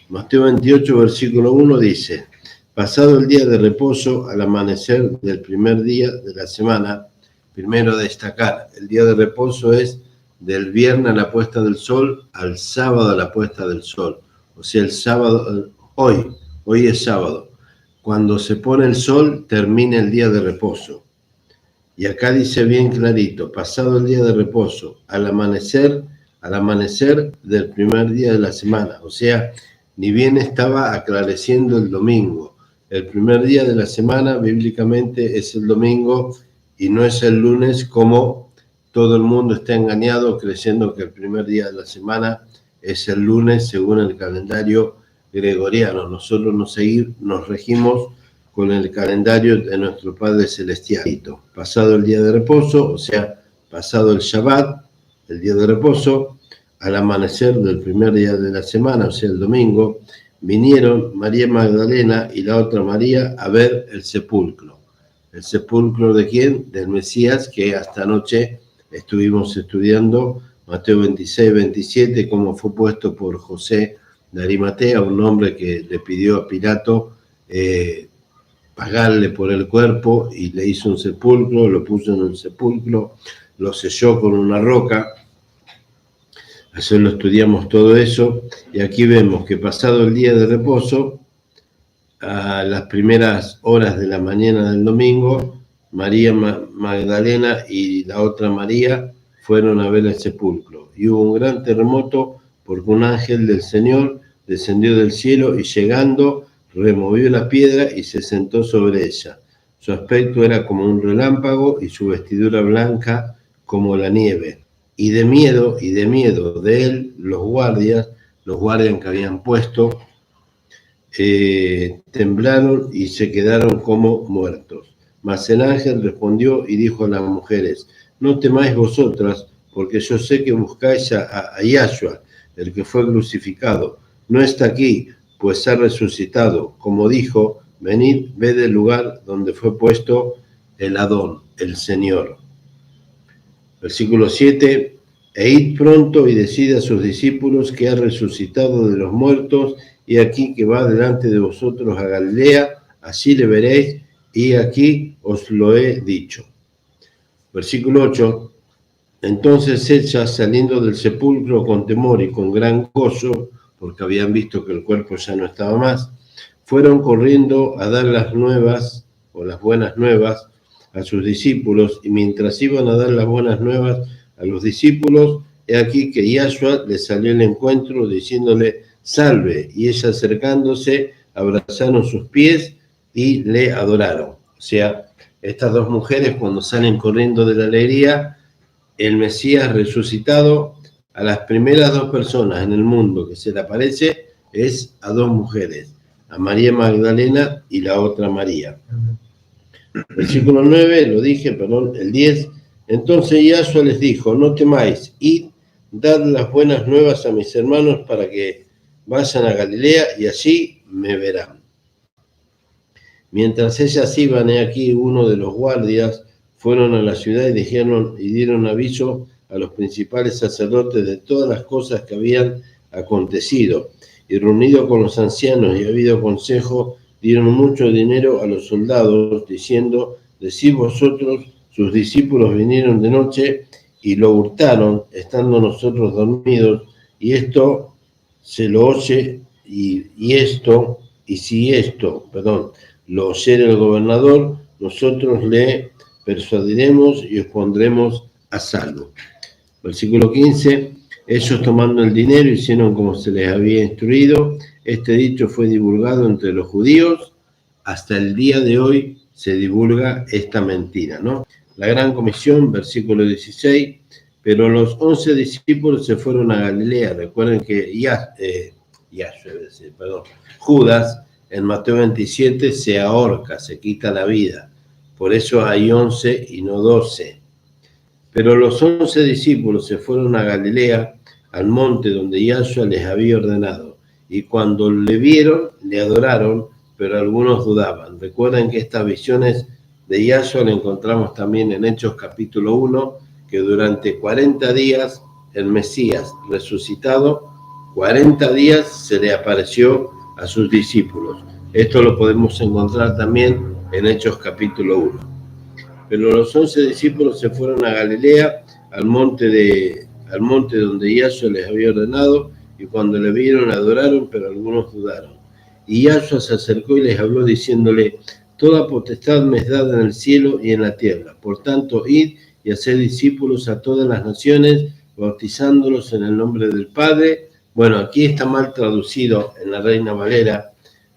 Mateo 28, versículo 1 dice: pasado el día de reposo, al amanecer del primer día de la semana. Primero destacar, el día de reposo es del viernes a la puesta del sol al sábado a la puesta del sol. O sea, el sábado, hoy es sábado. Cuando se pone el sol, termina el día de reposo. Y acá dice bien clarito, pasado el día de reposo, al amanecer del primer día de la semana. O sea, ni bien estaba aclareciendo el domingo. El primer día de la semana, bíblicamente, es el domingo y no es el lunes, como todo el mundo está engañado creyendo que el primer día de la semana es el lunes según el calendario gregoriano. Nosotros nos regimos con el calendario de nuestro Padre Celestial. Pasado el día de reposo, o sea, pasado el Shabbat, el día de reposo, al amanecer del primer día de la semana, o sea, el domingo, vinieron María Magdalena y la otra María a ver el sepulcro. ¿El sepulcro de quién? Del Mesías, que hasta anoche estuvimos estudiando, Mateo 26, 27, cómo fue puesto por José de Arimatea, un hombre que le pidió a Pilato pagarle por el cuerpo y le hizo un sepulcro, lo puso en un sepulcro, lo selló con una roca. Ayer lo estudiamos todo eso y aquí vemos que pasado el día de reposo, a las primeras horas de la mañana del domingo, María Magdalena y la otra María fueron a ver el sepulcro. Y hubo un gran terremoto porque un ángel del Señor descendió del cielo y llegando removió la piedra y se sentó sobre ella. Su aspecto era como un relámpago y su vestidura blanca como la nieve. Y de miedo de él, los guardias que habían puesto, temblaron y se quedaron como muertos. Mas el ángel respondió y dijo a las mujeres: no temáis vosotras, porque yo sé que buscáis a Yahshua, el que fue crucificado. No está aquí, pues ha resucitado. Como dijo, venid, ved el lugar donde fue puesto el Adón, el Señor. Versículo 7. E id pronto y decid a sus discípulos que ha resucitado de los muertos, y aquí que va delante de vosotros a Galilea, así le veréis, y aquí os lo he dicho. Versículo 8. Entonces ellas, saliendo del sepulcro con temor y con gran gozo, porque habían visto que el cuerpo ya no estaba más, fueron corriendo a dar las nuevas, o las buenas nuevas, a sus discípulos, y mientras iban a dar las buenas nuevas a los discípulos, he aquí que Yahshua les salió al encuentro diciéndole: salve, y ellas acercándose abrazaron sus pies y le adoraron. O sea, estas dos mujeres cuando salen corriendo de la alegría, el Mesías resucitado, a las primeras dos personas en el mundo que se le aparece es a dos mujeres, a María Magdalena y la otra María. Versículo 9, el 10. Entonces Yahshua les dijo: no temáis, id, dad las buenas nuevas a mis hermanos para que vayan a Galilea y allí me verán. Mientras ellas iban, he aquí uno de los guardias fueron a la ciudad y dieron aviso a los principales sacerdotes de todas las cosas que habían acontecido. Y reunido con los ancianos y habido consejo, dieron mucho dinero a los soldados, diciendo: decid vosotros, sus discípulos vinieron de noche y lo hurtaron, estando nosotros dormidos, y esto se lo oye, si esto lo oyere el gobernador, nosotros le persuadiremos y os pondremos a salvo. Versículo 15. Ellos, tomando el dinero, hicieron como se les había instruido. Este dicho fue divulgado entre los judíos. Hasta el día de hoy se divulga esta mentira, ¿no? La gran comisión, versículo 16. Pero los 11 discípulos se fueron a Galilea. Recuerden que Judas, en Mateo 27, se ahorca, se quita la vida. Por eso hay 11 y no 12. Pero los 11 discípulos se fueron a Galilea, al monte donde Yahshua les había ordenado. Y cuando le vieron, le adoraron, pero algunos dudaban. Recuerden que estas visiones de Yahshua las encontramos también en Hechos capítulo 1, que durante 40 días el Mesías resucitado 40 días se le apareció a sus discípulos. Esto lo podemos encontrar también en Hechos capítulo 1. Pero los 11 discípulos se fueron a Galilea, al monte donde Yahshua les había ordenado, y cuando le vieron adoraron, pero algunos dudaron. Y Yahshua se acercó y les habló diciéndole: toda potestad me es dada en el cielo y en la tierra. Por tanto, id y haced discípulos a todas las naciones, bautizándolos en el nombre del Padre. Bueno, aquí está mal traducido en la Reina Valera.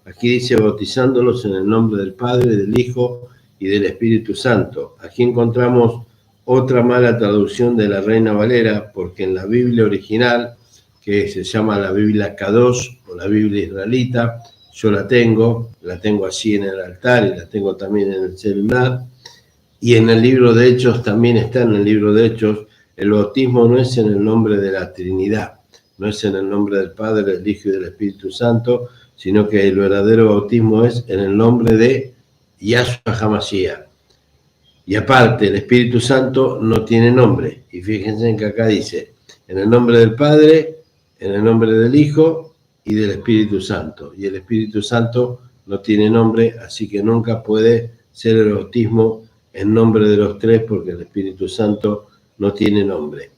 Aquí dice bautizándolos en el nombre del Padre, del Hijo y del Espíritu Santo. Aquí encontramos otra mala traducción de la Reina Valera, porque en la Biblia original, que se llama la Biblia Kadosh o la Biblia israelita, yo la tengo así en el altar y la tengo también en el celular. Y en el libro de Hechos, también está en el libro de Hechos, el bautismo no es en el nombre de la Trinidad, no es en el nombre del Padre, del Hijo y del Espíritu Santo, sino que el verdadero bautismo es en el nombre de Yahshua HaMashiach. Y aparte, el Espíritu Santo no tiene nombre. Y fíjense en que acá dice, en el nombre del Padre, en el nombre del Hijo y del Espíritu Santo. Y el Espíritu Santo no tiene nombre, así que nunca puede ser el bautismo en nombre de los tres, porque el Espíritu Santo no tiene nombre.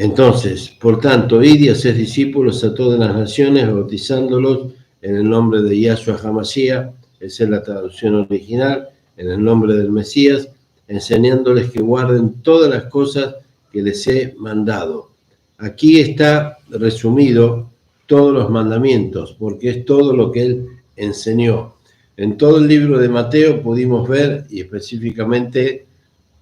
Entonces, por tanto, id y haced discípulos a todas las naciones, bautizándolos en el nombre de Yahshua HaMashiach, esa es la traducción original, en el nombre del Mesías, enseñándoles que guarden todas las cosas que les he mandado. Aquí está resumido todos los mandamientos, porque es todo lo que él enseñó. En todo el libro de Mateo pudimos ver, y específicamente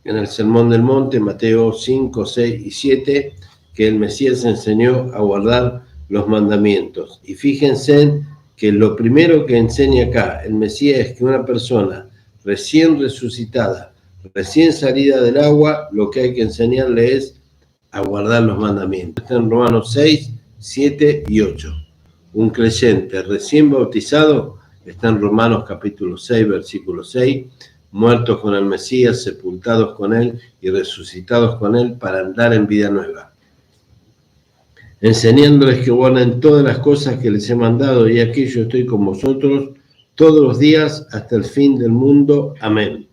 en el Sermón del Monte, Mateo 5, 6 y 7, que el Mesías enseñó a guardar los mandamientos. Y fíjense que lo primero que enseña acá el Mesías es que una persona recién resucitada, recién salida del agua, lo que hay que enseñarle es a guardar los mandamientos. Está en Romanos 6, 7 y 8. Un creyente recién bautizado está en Romanos capítulo 6, versículo 6, muertos con el Mesías, sepultados con él y resucitados con él para andar en vida nueva. Enseñándoles que guarden todas las cosas que les he mandado, y aquí yo estoy con vosotros todos los días hasta el fin del mundo. Amén.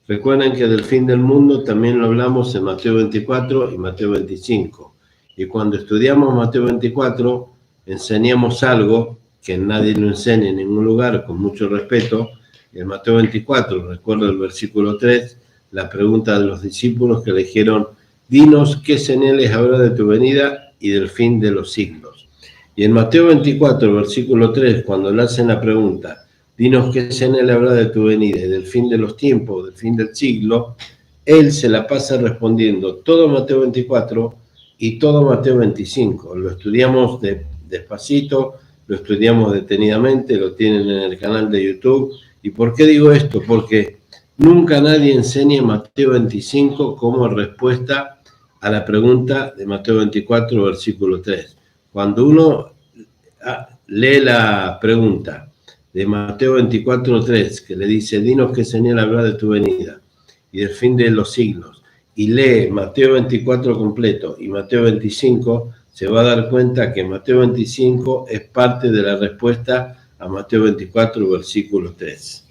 Recuerden que del fin del mundo también lo hablamos en Mateo 24 y Mateo 25. Y cuando estudiamos Mateo 24, enseñamos algo que nadie lo enseña en ningún lugar, con mucho respeto. En Mateo 24, recuerdo el versículo 3, la pregunta de los discípulos que le dijeron: dinos qué señales habrá de tu venida y del fin de los siglos. Y en Mateo 24, versículo 3, cuando le hacen la pregunta, dinos qué señal habrá de tu venida y del fin de los tiempos, del fin del siglo, él se la pasa respondiendo todo Mateo 24 y todo Mateo 25. Lo estudiamos despacito, lo estudiamos detenidamente, lo tienen en el canal de YouTube. ¿Y por qué digo esto? Porque nunca nadie enseña Mateo 25 como respuesta a la pregunta de Mateo 24, versículo 3. Cuando uno lee la pregunta de Mateo 24, 3, que le dice, dinos qué señal habrá de tu venida y del fin de los siglos, y lee Mateo 24 completo y Mateo 25, se va a dar cuenta que Mateo 25 es parte de la respuesta a Mateo 24, versículo 3.